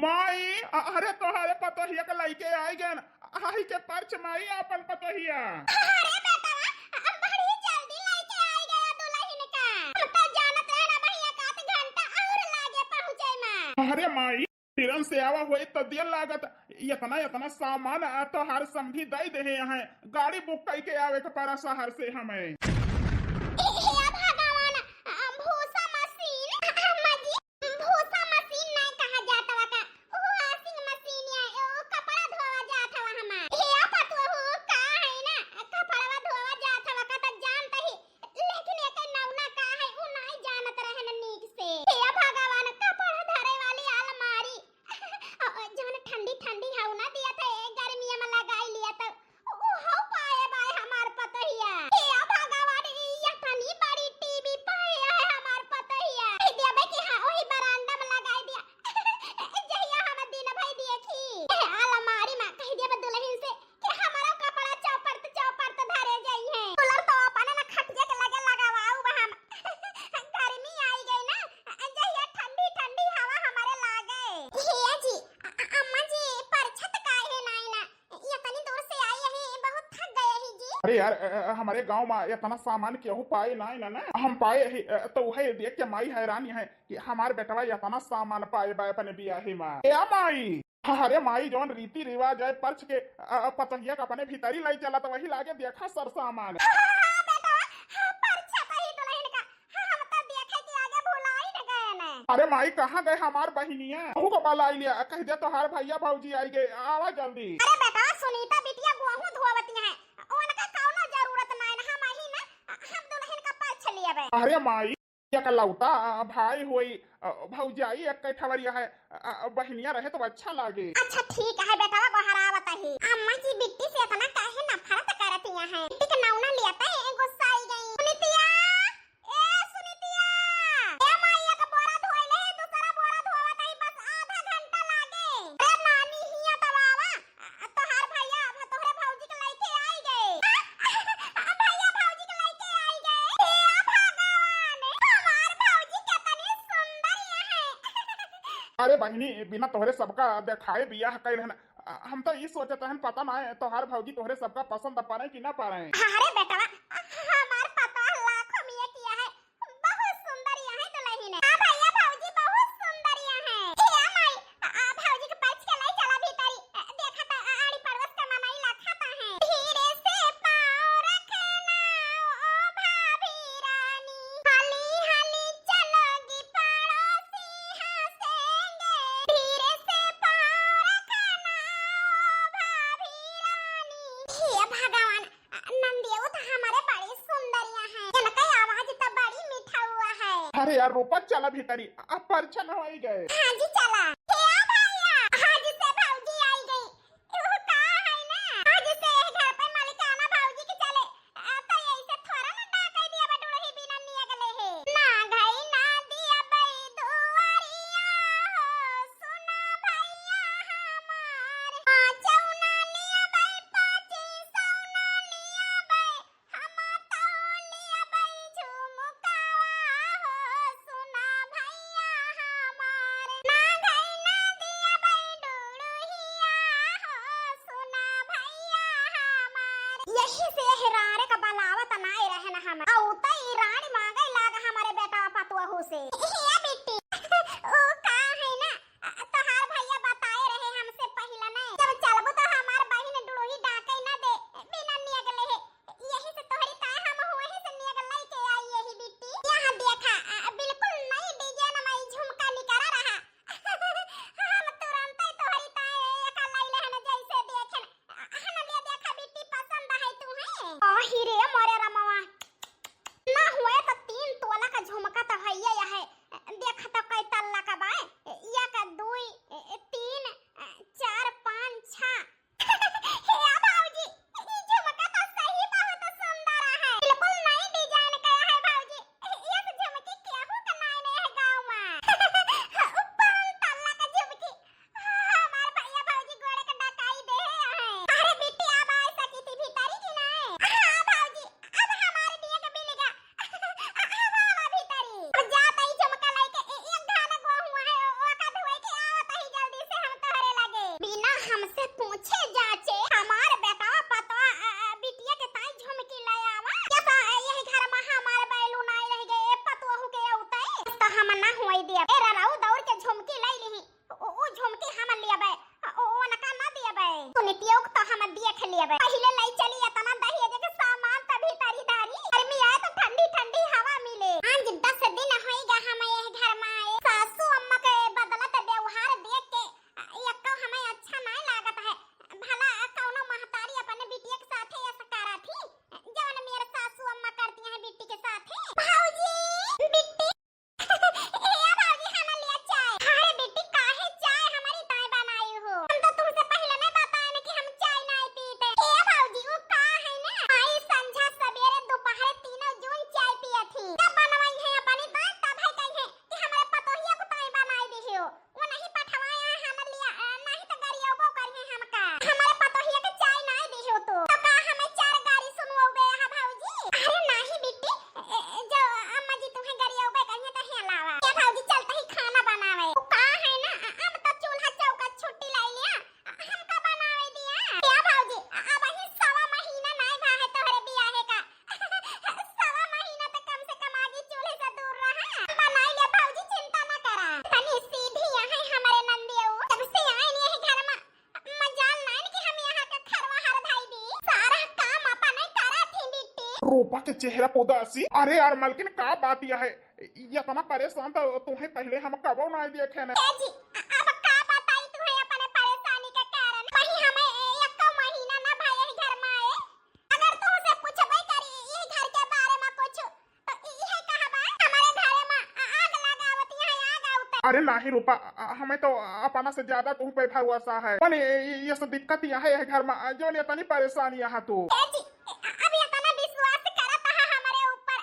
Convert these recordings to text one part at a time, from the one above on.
माई अरे तोहरे पतोहिया के लइके आई गन आई के पर्च माई अपन पतोहिया। अरे बेटा अब बड़ी जल्दी लेके आई गया दुल्हन का। हम तो जानत रहे ना भैया का घंटा और लागे पहुंचे में। अरे माई तिरन से आवा हुई तो दिल लागत इतना इतना सामान तो हर समझी दे दे यहाँ गाड़ी बुक करके आवे के पारा शहर से हमें। अरे यार हमारे गांव में इतना सामान केहू पाए ना ना हम पाए ही तो वही देख के माई हैरानी है कि हमारे बेटवा इतना सामान पाए बाय अपने बियाही में। क्या माई अरे माई जौन रीति रिवाज है पर्च के पतंगिया का अपने भीतरी लाई चला तो वही लागे देखा सर सामान। अरे माई कहाँ गए हमार बहिनिया को बाला आई लिया कह दे तो हर भैया भौजी आई गए आवा जल्दी। अरे बेटा सुनीता बिटिया गुआहू धोवतिया है उनका कौनो जरूरत नहीं ना हम ही ना हम दुल्हन का पर्च लियाबे। अरे माई का लौता भाई होई भौजाई एक ठवरिया है बहनिया रहे तो अच्छा लागे। अच्छा ठीक है बेटा को हरावत है अम्मा की बिट्टी से इतना काहे नफरत करतिया है बिट्टी के नौना लियाता है गुस्सा आई गई। सुनीतिया ए सुनीतिया ए माईया का बोरा धोई ले दूसरा बोरा धोवत है बस आधा घंटा लागे। ए नानी हिया तवावा तोहार भैया तोहरे भौजी के लेके आई गए भैया भौजी के लेके आई गए। हे भगवान हमार भौजी कितनी सुंदर है। अरे बहनी बिना तोहरे सबका देखाए बियाह कैल है हम तो ये सोचते हैं पता ना है तोहार भौजी तोहरे सबका पसंद पा रहे कि ना पा रहे। अरे बेटा हमार पता लाखों में किया है बहुत सुंदर है दुल्हन है। भैया भौजी बहुत सुंदर है। हे माई भौजी के पर्च के लाई चला भीतरी देखा था आड़ी परवस का मनाई लाखाता है। धीरे से पाँव रखना ओ भाभी रानी हली हली चलोगी पड़ोसी हंसेंगे। धीरे से पाँव रखना ओ भाभी रानी। हे भगवान नंदियो तो हमारे बड़ी सुंदरियां हैं इनका आवाज तो बड़ी मीठा हुआ है। अरे यार रोपत चला भीतरी अब पर्चा न हो गए। हाँ जी चला हे भैया आज से भौजी आई गई वो का है ना आज से घर पे मालिकाना भौजी के चले तो ऐसे थोड़ा ना डाकै दिया बटुरही बिना निया गले है ना गई ना दिया बई दुआरिया हो सुना भैया हमारे पाँचौ ना लिया बई पाँची सौ ना लिया बई हम तो लिया बई झुमकावा हो सुना भैया हमारे ना गई ना दिया बई डुडुहिया हो सुना भैया हमारे। यही से हिरारे का बलावत नाई रहना हम औता ईरानी मांगे लागा हमारे बेटा पतुआ से। ये बिट्टी ओ का है ना तोहार भैया बताए रहे हमसे पहला नहीं जब चलबो तो हमार बहिन डुडुही डाकै ना दे बिना निया गले है यही से तोहरी ताए हम वही से निया गले के आई यही बिट्टी यहां देखा बिल्कुल नई डिजाइन में झुमका निकल रहा हम तुरंत ही तोहरी ताए का लैले हन जैसे देखे हन ले देखा बिट्टी पसंद है तू है आ हीरे मोरे रमवा ना हुए तो 3 तोला का झुमका तो है ये है ना होई दिया ए राऊ दौड़ के झुमकी लाई ली ओ झुमकी हम लिया बे ओ नका ना दिया बे सुनितियो तो हम देख लिया बे पहले लाई चली तना दहेज के सामान तभी तारी धारी गर्मी आए तो ठंडी ठंडी हवा मिले आज 10 दिन होइगा हम ये घर में आए सासू अम्मा के बदलत व्यवहार देख के यक्का हमें अच्छा नहीं लागत है भला कौनो महतारी अपने बिटिया के साथ ऐसा करा थी जवन मेरे सासू अम्मा करती हैं बिट्टी के साथ भाऊजी बिट्टी ए भाऊजी खाना लिया चाय अरे बिट्टी काहे चाय हमारी ताई बनाई हो हम तो तुमसे पहले नहीं बताया ना कि हम चाय नहीं पीते ए भाऊजी वो का है ना आई संझा सवेरे दोपहर तीनों जून चाय पिया थी तब बनवाई है अपनी ताई तब है कही है कि हमारे पतोहिया को ताई बनाई दी हो वो नहीं पठवाया हम लिया नहीं तो गरियोबो करिए हमका हमारे पतोहिया के चाय नहीं दी हो तो का हमें चार गाड़ी सुनवाओगे हां भाऊजी अरे नहीं बिट्टी जो अम्मा जी तुम्हें गरियोबे कहिए तो ही अलावा ये भाऊजी चलते ही खाना बनावे वो का है ना अब तो चूल्हा चौका छुट्टी लाई लिया हमका बनावे दिया क्या भाऊजी अब ही सवा महीना नहीं भा है तोहरे बियाहे का सवा महीना तो कम से कम आगे चूल्हे से दूर रहा बनाई ले भाऊजी चिंता न करा तनी सीधी यहां हमारे नंदियो जब से आए नहीं है घर में मजाल नहीं कि हम यहां का खरवा हर धाई दी सारा काम अपन नहीं करा थी बिट्टी रूपा के चेहरा उदासी। अरे यार मलकिन का बात यह है ये तना परेशान तो तुम्हें पहले हम कबो ना देखे न जी अब का बताई तुम्हें अपने परेशानी के कारण वही हमें एक महीना ना भाई घर में आए अगर तुमसे पूछबे करी ये घर के बारे में कुछ तो ये कहबा हमारे घर में आग लगावत है आग आउत अरे नहीं रूपा हमें तो अपना से ज्यादा तुम पे भरोसा है ये सब दिक्कत यहाँ है घर में जो ये तनी परेशानी यहाँ तो जी अब ये तना विश्वास करत है हमारे ऊपर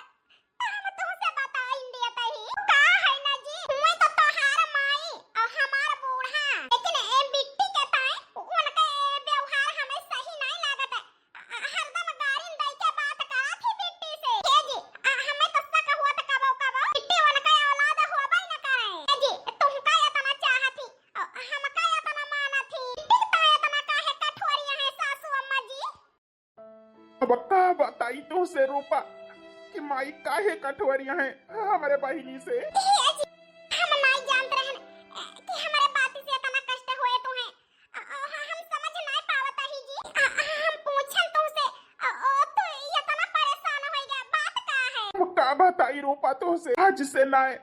हम तुमसे बताई देता ही का है ना जी मैं तो तोहार माई और हमार बूढ़ा लेकिन ए बिट्टी के ताए उनका व्यवहार हमें सही नहीं लागत है हरदम गारिन दई के बात करा थी बिट्टी से के जी हमें तो शक हुआ त कबो कबो बिट्टी उनका औलाद होबई न करे जी तुमका इतना चाहती हमका इतना माना थी बिट्टी ताए इतना काहे कठोरियां है सासू अम्मा जी अब का बताई तो से रूपा कि माई काहे कठोरियां हैं हमारे बहिनी से हम नहीं जानते रहन कि हमारे बात से इतना कष्ट हुए तुम्हें हम समझ नहीं पावत ही जी हम पूछन तुमसे तो ये इतना परेशान हो गया बात का है अब का बताई रूपा तो से आज से नाय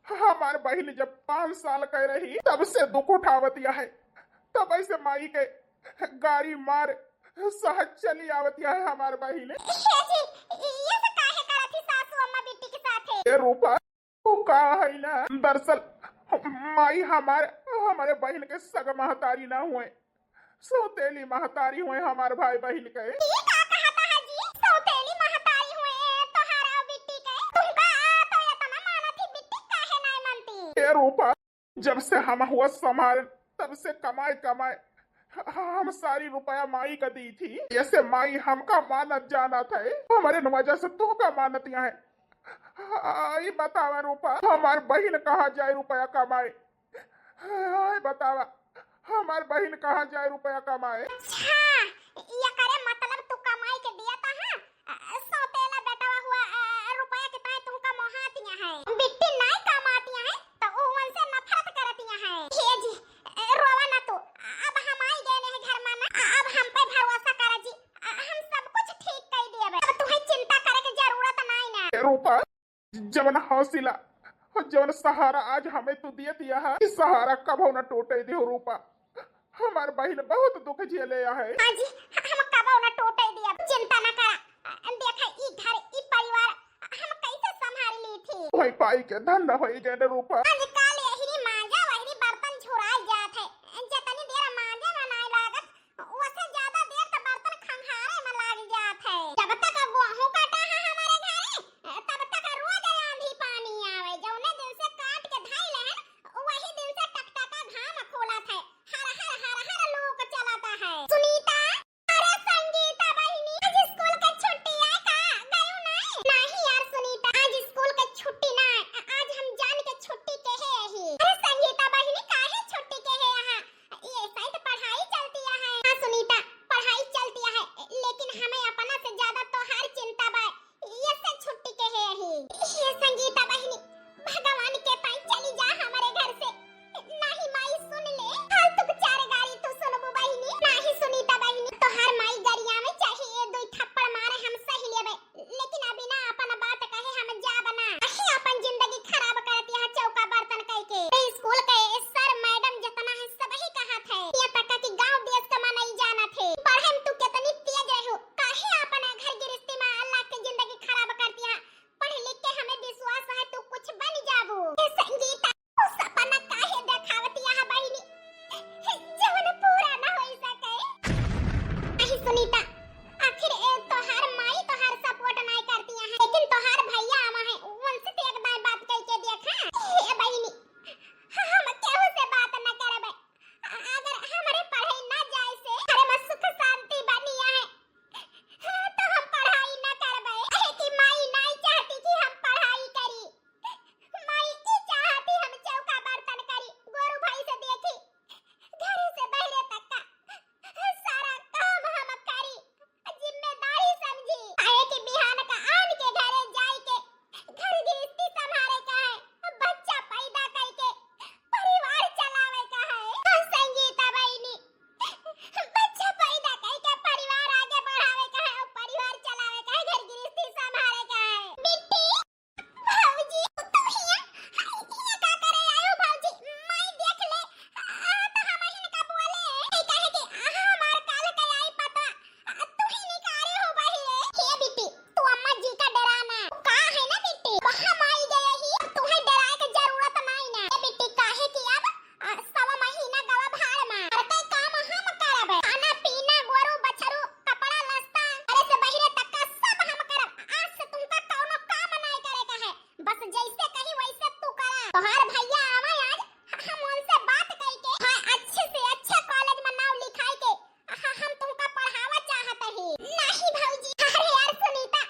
हमारे बहिनी जब 5 साल कह रही तब से दुख उठावत यह है तब ऐसे माई के गाड़ी मार सहज चली आवतिया है हमारे बहिनी ये से काहे करा थी सासू अम्मा बिट्टी के साथ ए रूपा वो का है ना दरअसल माई हमारे बहन के सग महतारी ना हुए सौतेली महतारी हुए हमारे भाई बहन के ये का कहता है जी सौतेली महतारी हुए तोहारा बिट्टी के तुमका तो इतना माना थी बिट्टी काहे नहीं मानती ए रूपा जब से हम हुआ समार तब से कमाए हम सारी रुपया माई का दी थी ऐसे माई हमका मानत जाना था हमारे वजह से तू का मानतियां है आई बतावा रूपा हमार बहन कहाँ जाए रुपया कमाए आई बतावा हमार बहन कहाँ जाए रुपया कमाए अच्छा ये करे मतलब तू कमाई के दिया था हां सौतेला बेटवा हुआ रुपया के ताए तुमका मोहातियां है बिट्टी नहीं कमातियां है तो उनसे नफरत करतियां है हे जी रोवा ना तू अब हम आई गए हैं घर में ना अब हम पे भरोसा कर जी हम सब कुछ ठीक कर देबे अब तुम्हें चिंता करे की जरूरत नहीं ना रूपा जवन हौसला और जवन सहारा आज हमें तू दिया है इस सहारा कब न टूटे दियो रूपा हमार बहन बहुत दुख झेले है हां जी हम कब न टूटे दिया चिंता न करा देखा ई घर ई परिवार हम कैसे संभाल ली थी वही पाई के धन होई गए रूपा आज काल यही मांजा वही बर्तन झुराई जात है जतनी देर मांजे में नहीं लागत उससे ज्यादा देर तो बर्तन खंघारे में लाग जात है जब तक गेहूं काटा है हमारे घरे तब तक रोज आंधी पानी आवे जौने दिन से काट के धाई लेहन वही दिन से टकटका घाम खोला था हर लोग चलाता है सुनीता अरे संगीता बहिनी आज स्कूल के छुट्टी है का गयो नहीं यार सुनीता आज स्कूल के छुट्टी ना आज हम जान के छुट्टी के है ही हमार भैया आवे आज हम उनसे बात करके हां अच्छे से अच्छा कॉलेज में नाम लिखाई के हम तुमका पढ़ावा चाहत ही नहीं भौजी। अरे यार सुनीता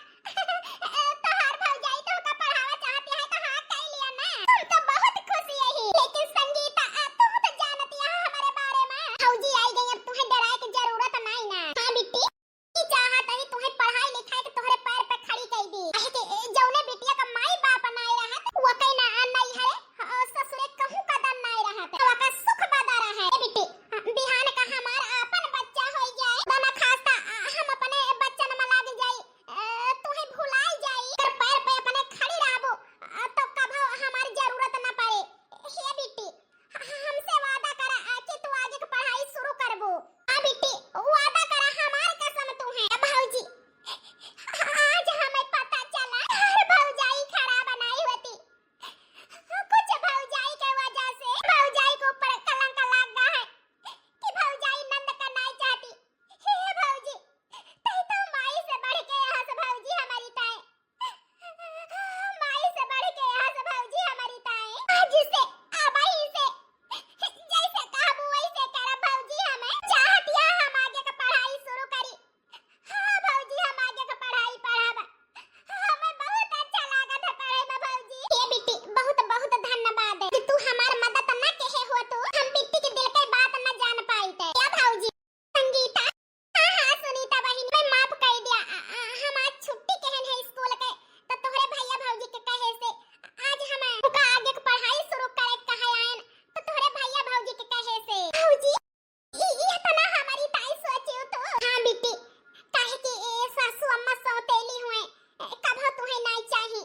तोहार भौजाई तुमका पढ़ावा चाहती है तो हां कह लिया ना तुम तो बहुत खुशी है ही। लेकिन संगीता तू तो जानती है हमारे बारे में भौजी आई गई अब तुम्हें डराए की जरूरत नहीं ना। हां बिट्टी चाहत है तुम्हें पढ़ाई लिखाई के तोहरे पैर पे खड़ी कर दी के जौने बिटिया का माई बाप नहीं रहत वो कहीं ना नहीं है ससुरे कहूं कदम नहीं रहत वो का सुख बदा रहा है बिटी। बिहान का हमार अपन बच्चा हो जाए बना खास्ता हम अपने बच्चन में लाग जाई तुम्हें भुलाई जाई कर पैर पे अपने खड़ी रहबो तो कभी हमारी जरूरत ना पड़े। हे बिटी हमसे वादा करा कि तू आगे की पढ़ाई शुरू करबो। हां बिटी वादा करा हमार कसम तू है भौजी। आज हमें पता चला भौजाई खराब नहीं होती कुछ भौजाई के वजह से भौजाई को ऊपर कलंक लग गया है कि भौजाई नंद का नहीं चाहती। हे भौजी तई तो माई से बढ़ के यहाँ से भौजी हमारी ताई माई से बढ़ के यहाँ से भौजी हमारी ताई आज से अबई से जैसे कहबो वैसे करा भौजी हमें चाहती है हम आगे का पढ़ाई शुरू करी। हां भौजी हम आगे का पढ़ाई पढ़ाबा हमें बहुत अच्छा लगा था पढ़े में भौजी। ये बिट्टी बहुत बहुत धन्यवाद कि तू हमार मदद न कहे हो तो हम बिट्टी के दिल की बात न जान पाई थे क्या भौजी। संगीता हां सुनीता बहन मैं माफ कर दिया हम आज छुट्टी कहन है स्कूल के तो तोहरे भैया भौजी के कहे से आज हम का आगे की पढ़ाई शुरू करे कहे आयन तो तोहरे भैया भौजी के कहे से भौजी ये तो ना हमारी ताई सोचे तो। हां बिट्टी काहे कि सासू अम्मा सौतेली हुए कभो तुम्हें नहीं चाहिए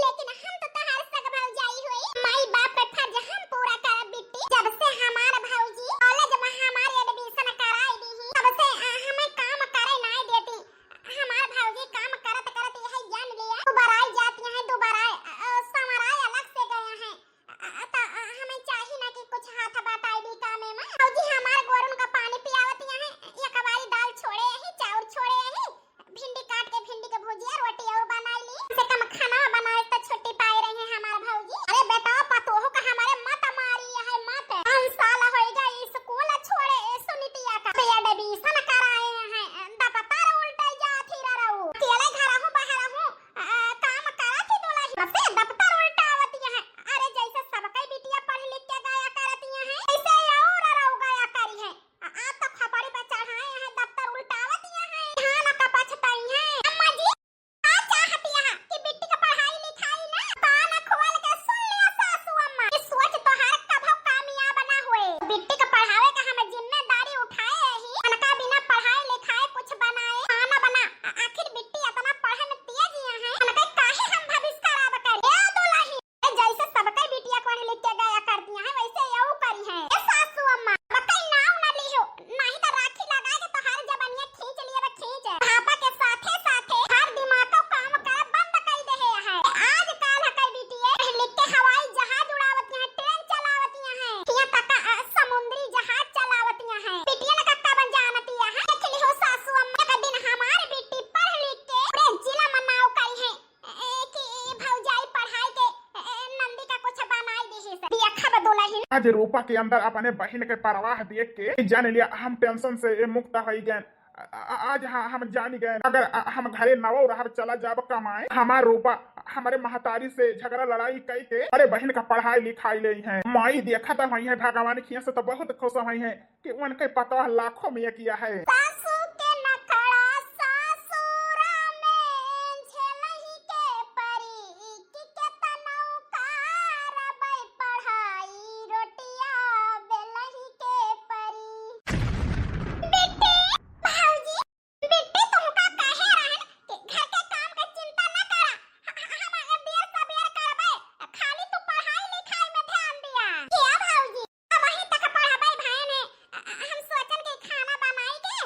लेकिन हम तो तहार सग भौजाई हुई माई बाप पे फर्ज हम पूरा करब बिट्टी। जब से हमार भौजी कॉलेज में हमारे एडमिशन कराई दी तब से हमें काम करे नहीं देती। हमार भौजी काम करत करत यही जान लिया दोबारा जाती है दोबारा समाराय अलग से गए हैं तो हमें चाहिए ना कि कुछ हाथ बटाई दी काम में भौजी हमार गोरुन का पानी पियावती है एक बारी दाल छोड़े है चावल छोड़े है भिंडी काट के भिंडी के भुजिया रोटी और बनाई ली से कम खाना बनाए तो छुट्टी पाई रही है हमार भौजी। अरे बेटा पतोह का हमारे मत मारी है मत 5 साल हो गए स्कूल छोड़े सुनीतिया का एडमिशन कराए हैं दफ्तर उल्टे जाती रहू अकेले घर हूं बाहर हूं काम करा थी दुल्हन से दफ्तर उल्टा आवती है। अरे जैसे सबके बिटिया पढ़ लिख के गया करती हैं ऐसे और रहू गया करी है आप तो खपड़ी पे चढ़ाए हैं दफ्तर उल्टावती हैं ध्यान का पछताई है। अम्मा जी आ चाहती है कि बिट्टी का पढ़ाई लिखाई ना कान खोल के सुन लिया सासू अम्मा कि सोच तोहार कभो कामयाब ना हुए बिट्टी का पढ़ावे का हमें जिम्मेदारी उठाए ही उनका बिना पढ़ाई लिखाए कुछ बनाए खाना बना आखिर बिट्टी इतना पढ़े में तेज है उनका काहे हम भविष्य खराब करे ए दुल्हन जैसे सबके बिटिया पढ़ लिख के गया करती हैं वैसे यऊ करी है ए सासू अम्मा बकई नाव ना लियो नहीं तो राखी लगा के तोहार जबनिया खींच लिए खींच पापा के साथे साथे हर दिमाग को काम कर बंद कर दे है। आज काल हकई बिटिया पढ़ लिख के हवाई जहाज उड़ावती हैं ट्रेन चलावती हैं यहाँ तक समुद्री जहाज चलावती हैं बिटिया ने कक्का बन जानती है देख लियो सासू अम्मा का दिन हमारे बेटी पढ़ लिख के पूरे जिला में नाव करी है कि भौजाई पढ़ाई के नंदी का कुछ बनाई दी है बिया खब दुल्हन। आज रूपा के अंदर अपने बहन के परवाह देख के जान लिया हम टेंशन से मुक्त हो गए। आज हम जान गए अगर हम घरे नवो रह चला जाब कमाए हमार रूपा हमारे महतारी से झगड़ा लड़ाई कई के अरे बहन का पढ़ाई लिखाई ले हैं माई देखा तो वही है भगवान खिया से तो बहुत खुश हुई है कि उनके पता लाखों में किया है। सासू के नखड़ा सासुरा में झेलही के परी कि केतनौ कारबै पढ़ाई रोटिया बेलही के परी। बेटी भौजी बेटी तुमका कहे रहन कि घर के काम का चिंता न करा हम देर सबेर करबै खाली तू पढ़ाई लिखाई में ध्यान दिया क्या भौजी अब वहीं तक पढ़बै भाई ने हम सोचन के खाना बनाई के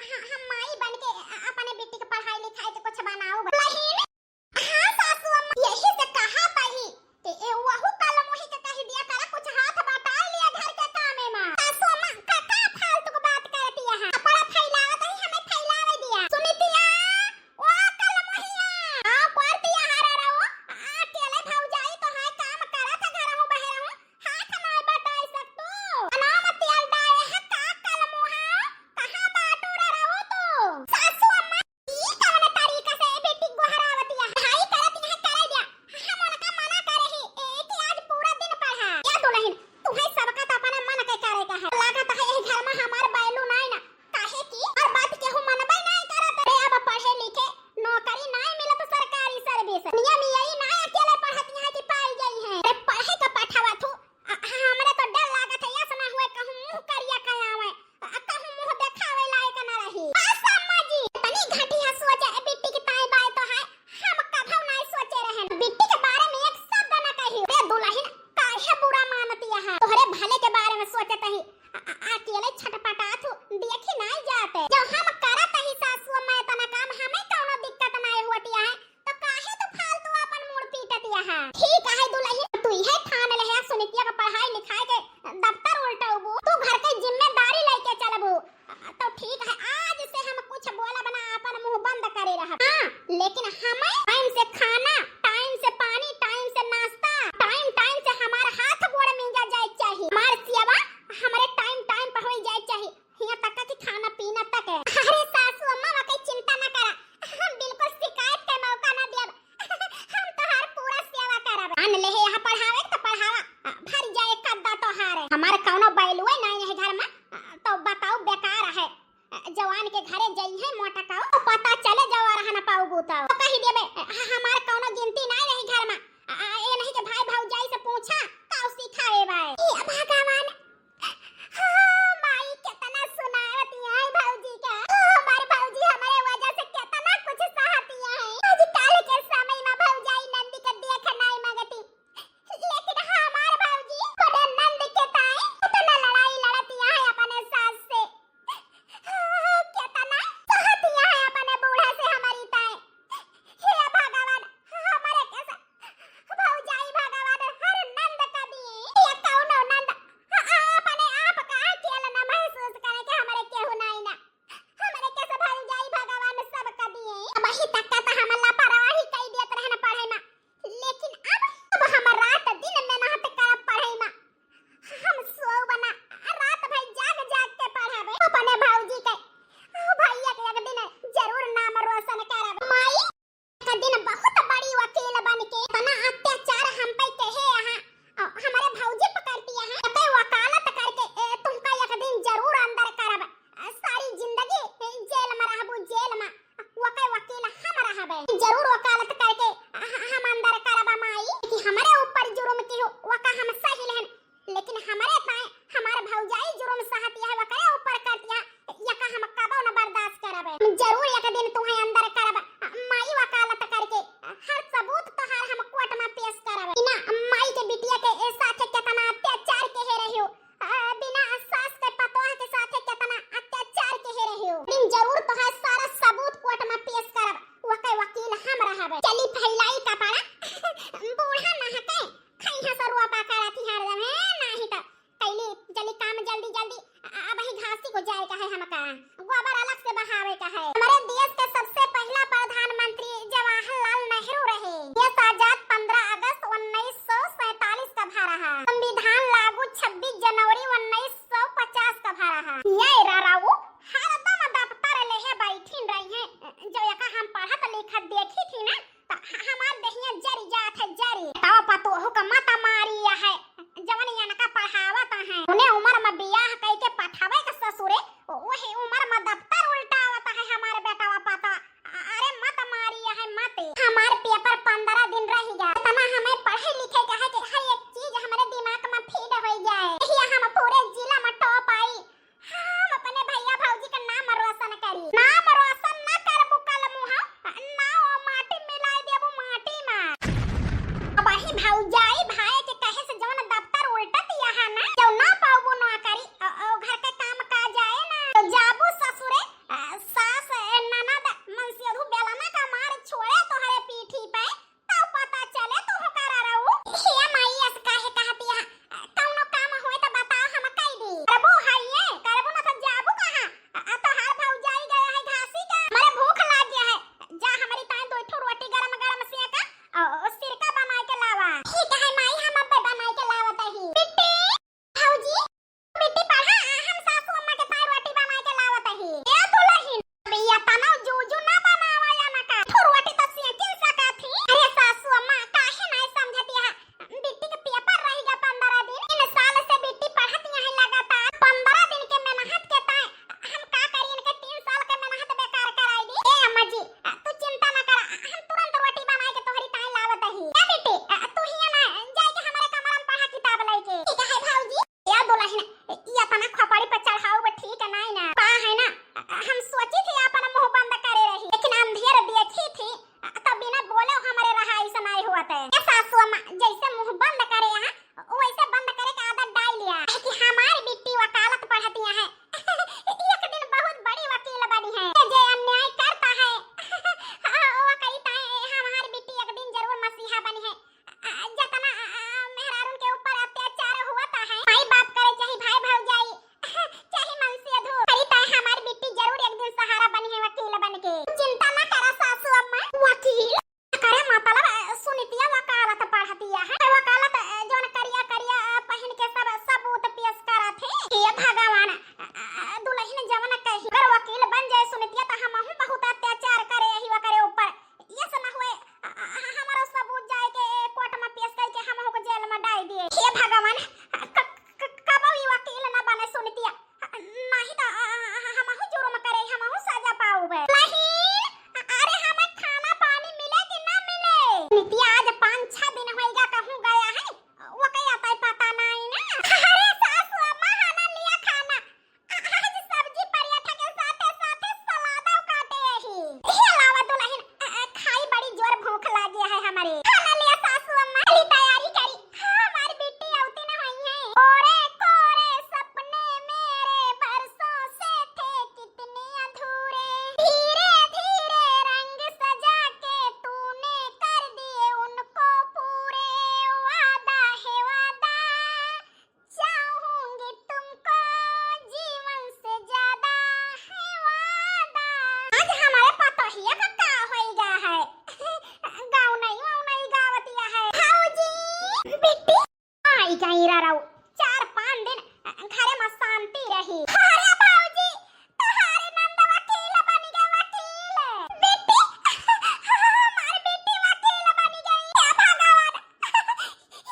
हम माई बन के अपने बेटी के पढ़ाई लिखाई के कुछ बनाओ बहिन। हाँ सासू अम्मा यही से कहा तही कि ए वहु कल मोही के कह दिया कर कुछ हाथ बटा लिया घर के कामे में। सासू अम्मा का फालतू की बात करती है अपना फैलावत ही हमें फैलावे दिया सुनीतिया ओ कल मोहिया आ पड़तिया हारा रहो अकेले भौजाई तो है काम करत है घर हूं बहे रहूं हाथ ना बटाई सकतो अनाम तेल डाले है का कल मोहा कहां बाटू रहो तो सासू अम्मा ई कौन तरीका से बेटी गोहरावतिया भाई करत है करे दिया हम उनका मना करे ही ए कि आज पूरा दिन पढ़ा या दुल्हन तुम्हें सबका तो अपना मन के करे का है लागत है ए घर में हमार बैलू नहीं ना काहे की और बात के हूं मनबे नहीं करत रे अब पढ़े लिखे नौकरी नहीं मिलत सरकारी सर्विस नियम यही ना अकेले पढ़त यहाँ की पाई गई है रे पढ़े का पठावा थू हमरे तो डर लागत है ऐसा ना हुए कहूं मुंह करिया कयावे कहूं मुंह देखावे लायक ना रही अम्मा जी तनी घाटी है सोचे बिट्टी की ताई बाय तो है हम कभू नहीं सोचे रहन बिट्टी के बारे में एक शब्द ना कही रे दुल्हन काहे बुरा मानती है तोहरे भले के बारे में सोचत ही अकेले छटपटा थू देखी नहीं जाते जब हम करत ही सासू अम्मा तना काम हमें कोनो दिक्कत नहीं होती है तो काहे तू फालतू अपन मुड़ पीटती है ठीक है दुल्हन तू ही ठान ले है सुनीतिया का पढ़ाई लिखाई के दफ्तर उल्टाबू तू घर के जिम्मेदारी लेके चलबू तो ठीक है आज से हम कुछ बोला बना अपन मुंह बंद करे रहा हां लेकिन हमें टाइम से खाना टाइम से पानी टाइम से नाश्ता टाइम से हमारा हाथ गोड़ मिंजा जाए चाहिए मार सेवा हमारे टाइम पर हो जाए चाहिए यहाँ तक कि खाना पीना तक है अरे सासू अम्मा वा कोई चिंता ना करा हम बिल्कुल शिकायत के मौका ना देब हम तो हर पूरा सेवा करब आन ले यहाँ पढ़ावे तो पढ़ावा भर जाए कद्दा तो हारे हमारे कौनो बैलुए नहीं है घर में तो बताओ बेकार है जवान के घरे जई है मोटा का तो पता चले जवा रहा ना पाऊ गुता तो कही देबे हमार कौनो गिनती नहीं रही घर में ए नहीं के भाई भौजाई से पूछा का सिखावे भाई ए भगवान माई कितना सुनावती है भौजी का हमारे भौजी हमारे वजह से कितना कुछ सहती है आज काल के समय में भौजाई नंदी के देख नहीं मांगती लेकिन हमारे भौजी बड़े नंद के ताई इतना लड़ाई लड़ती है अपने सास से कितना सहती है अपने बूढ़े से हमारी ताई हे भगवान हमारे कैसा भौजाई भगवान हर नंद का दिए ये कौनो नंद अपने आप का अकेला ना महसूस करे कि हमारे केहू नहीं ना हमारे कैसे भौजाई भगवान सब का दिए अब ही तक का तो हम लापरवाही कई देत रहना पढ़ाई में लेकिन अब हम रात दिन मेहनत कर पढ़ाई में हम सो बना रात भर जाग जाग के पढ़ावे अपने भौजी के भैया के एक दिन जरूर नाम रोशन करब माई का दिन बहुत बड़ी वकील बन के तना अत्याचार हम पे कहे यहाँ हमारे भौजी पकड़ती है तो वकालत करके तुमका एक दिन जरूर अंदर करब सारी जिंदगी जेल में रहबू जेल में वके वकील हम रहबे जरूर वकालत करके हम अंदर करब माई कि हमारे ऊपर जुर्म की वका हम सही लेन लेकिन हमारे ताए हमारे भौजाई जुर्म सहती है वके ऊपर करती है यका हम कबो न बर्दाश्त करबे जरूर एक दिन तुम्हें अंदर करब माई वकालत करके हर सबूत तोहार हम कोर्ट में पेश करब बिना माई के बिटिया के ए साथे कितना अत्याचार के हे रहियो बिना सास के पतोह के साथे कितना अत्याचार के हे रहियो दिन जरूर तोहार सारा सबूत कोर्ट में पेश करब वके वकील हम रहबे चली फैलाई कपड़ा बूढ़ा ना हके खैहा सरुआ पाका राती हार दमे नाही त कैली जल्दी काम जल्दी अब ही घासी को जाए का है हमका गोबर अलग से बहावे का है हमारे देश के सबसे पहला प्रधानमंत्री जवाहरलाल नेहरू रहे देश आजाद 15 अगस्त 1947 का भा रहा संविधान लागू 26 जनवरी 1950 का भा रहा ये राराऊ हर दम दफ्तर ले है बैठीन रही है जो यका हम पढ़त लिखत देखी थी ना तो हमार देहिया जरी जात है जरी ताव पतो हो का मत मारिया है जवन यनका पढ़ावत है उन्हें उम्र में बियाह कई के पठावे के ससुरे वही उम्र में दफ्तर उल्टावत है हमारे कहिया का होइगा है गाँव नहीं गावतिया है भाऊजी बिट्टी आई गई रहो 4-5 दिन घरे में शांति रही। अरे भाऊजी तुम्हारे नंद वकील बन गए वकील बेटी हमारी बेटी वकील बन गई हे भगवान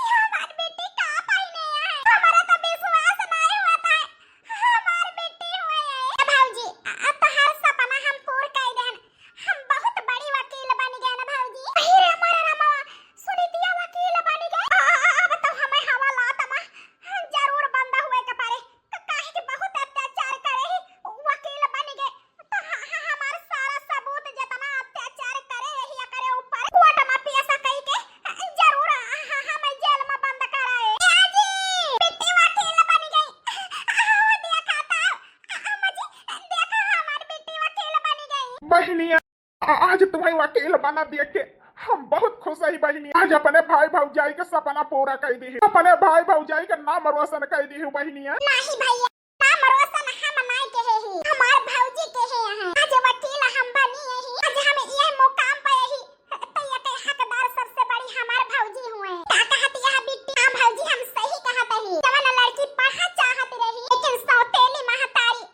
हमारी बेटी का पाईने है हमारा तो विश्वास नहीं होता है हमारी बेटी हुए है भाऊजी तुम्हारा सपना हम पूरा कर देन हम बहुत बड़ी वकील बन गए ना भाऊजी अरे हमारा रामा सुनीतिया वकील बन गए अब तो हमें हवालात में जरूर बंदा हुए के पारे काहे कि बहुत अत्याचार करे ही वकील बन गए तो हमारा सारा सबूत जितना अत्याचार करे ही करे ऊपर कोर्ट में पेश कई के जरूर हमें जेल में बंद कराए जी बेटी वकील बन गई देखा था अम्मा जी देखा हमारी बेटी वकील बन गई बहनिया आज तुम्हें वकील बना देख के हम बहुत खुश है बहनी। आज अपने भाई भौजाई के सपना पूरा कर दी है अपने भाई भौजाई का नाम रोशन कर दी है बहनिया। नहीं भैया नाम रोशन हम नहीं कहे ही हमारे भौजी कहे हैं आज वकील हम बनी ही आज हम ये मुकाम पे ही तो ये के हकदार सबसे बड़ी हमारे भौजी हुए का कहती है बिट्टी हम भौजी हम सही कहते ही जवन लड़की पढ़ा चाहती रही लेकिन सौतेली महतारी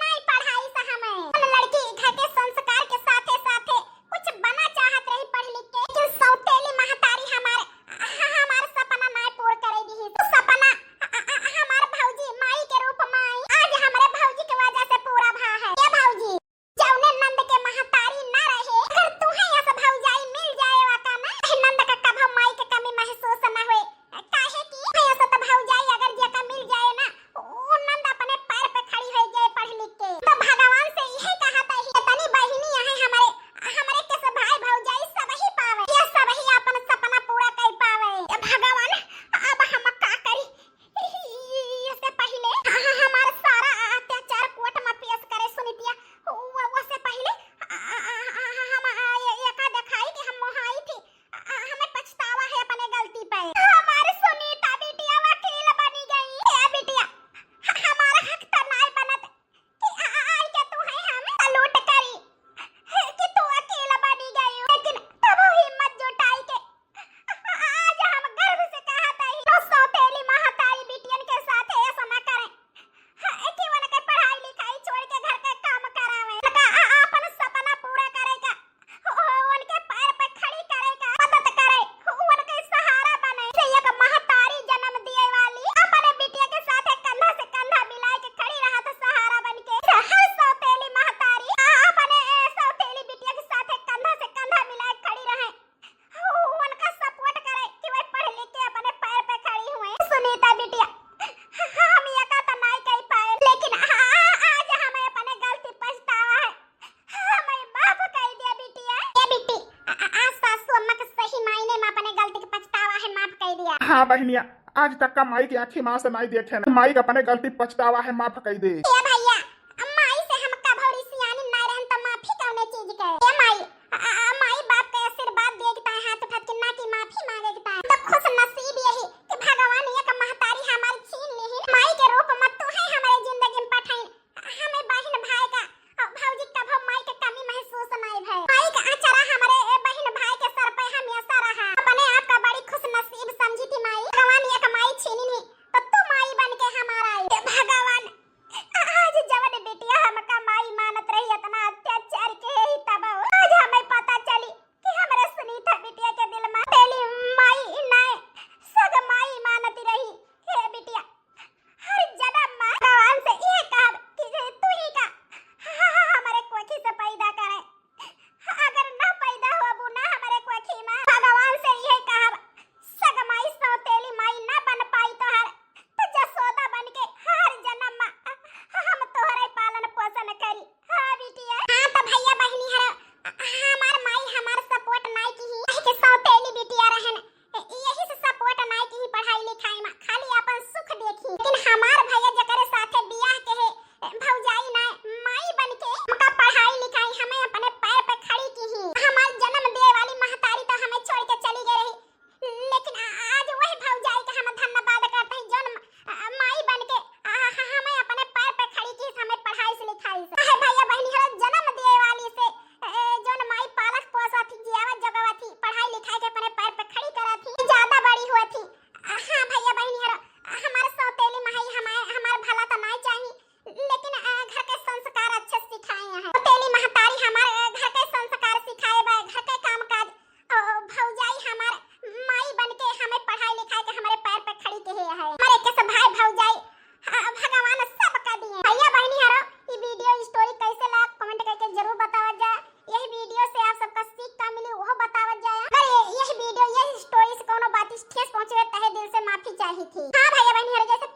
नहीं पढ़ाई से हमें लड़की घर के संस्कार के साथे साथे कुछ बना चाहत रही पढ़ लिख के लेकिन सौतेली महतारी हमारे सपना नहीं पूरा करेगी तो सपना हमारे भौजी माई के रूप में आई आज हमारे भौजी के वजह से पूरा भा है ये भौजी जौने नंद के महतारी ना रहे अगर तुम्हें ऐसा भौजाई मिल जाएगा का ना नंद का कभी माई के कमी महसूस ना होए काहे कि ऐसा तो भौजाई अगर जेका मिल जाए ना वो नंद अपने पैर पे खड़ी हो जाए पढ़ लिख के तो भगवान से यही कहता है तनी बहिनी है हमारे के सब भाई भौजाई सब ही पावे ये सब ही अपन सपना पूरा कर पावे भगवान अब हम का करी इससे पहले हमारा सारा अत्याचार कोर्ट में पेश करे सुनीतिया वो से पहले हम एका दिखाई कि हम मोहाई थी हमें पछतावा है अपने गलती पे हमारे सुनीता बिटिया वकील बनी गई ए बिटिया हमारा हक तो नहीं बनत कि आई के तू है हम लूट करी कि तू वकील बनी गई लेकिन तब हिम्मत जुटाई के आज हम गर्व से कहते हैं तो सौतेली महतारी बिटियन के साथ ऐसा न करें कि उनके पढ़ाई लिखाई छोड़ के घर के काम करावे अपन सपना पूरा करेगा उनके पैर पे खड़ी करेगा मदद करे उनके सहारा बने से एक महतारी जन्म दिए वाली अपने बिटिया के साथ कंधा से कंधा मिला के खड़ी रहा तो सहारा बन के हर सौतेली महतारी अपने सौतेली बिटिया के साथ कंधा से कंधा मिला के खड़ी रहे उनका सपोर्ट करे कि वे पढ़ लिख के अपने पैर पे खड़ी हुए सुनीता बिटिया हम ये का तो नहीं कह पाए लेकिन आज हमें अपने गलती पछतावा है हमें माफ कर दिया बिटिया ये बिट्टी आज सासू अम्मा के सही मायने में अपने गलती के पछतावा है माफ कर दिया हाँ बहनिया आज तक का माई की आंखी माँ से नहीं देखे ना माई का अपने गलती पछतावा है माफ कर दे ये भैया माई से हम कभौरी सियानी नहीं रहन तो माफी कौने चीज के ये माई बाप के आशीर्वाद देता है हाथ उठा के ना की माफी मांगेता है तो खुश नसीब यही कि भगवान ये का महतारी हमारी छीन ली माई के रूप में तू है हमारे जिंदगी में पठाई हमें बहन भाई का भौजी कभो माई के कमी महसूस नहीं भई माई का आचरा हमारे बहन भाई के सर पे हमेशा रहा अपने आप का बड़ी खुश नसीब समझी थी माई भगवान ये का माई छीनी नहीं तो तू माई बन के हमारा आई भगवान आज जवन बेटिया हमका माई मानत रही इतना अत्याचार के ही तब आज हमें पता चली कि हमारे सुनीता बिटिया के दिल में पहली माई नहीं सग माई मानती रही हे बिटिया हर जन्म में भगवान से ये कहा कि तू ही का हमारे कोखी से पैदा करे अगर ना पैदा हो अबू ना हमारे कोखी में भगवान से ये कहा सग माई सौतेली माई ना बन पाई तो हर तो जसोदा बन के हर जन्म में हम तोहरे पालन पोषण करी हां बिटिया हां तो भैया बहनी हर हमार माई हमार सपोर्ट नहीं की ही के सौतेली बिटिया रहन यही से सपोर्ट नहीं की पढ़ाई लिखाई में खाली अपन सुख देखी लेकिन हमार भैया जकरे साथे बियाह के है भौजाई ना माई बन के हमका पढ़ाई लिखाई हमें अपने पैर पे खड़ी की ही हमार जन्म दे वाली महतारी तो हमें छोड़ के चली गई रही लेकिन आज वही भौजाई का हम धन्यवाद करते हैं जन्म माई बन के हमें अपने पैर पे खड़ी की हमें पढ़ाई से लिखाई से भैया बहनी हर जन्म दे वाली से जो बतावत जाए, यही वीडियो से आप सबका सीख का मिली वो बतावत जाए। अगर यही वीडियो, यही स्टोरी से कोनो बात ठेस पहुंचे तहे दिल से माफी चाहिए थी। हां भैया बहन, हर जैसे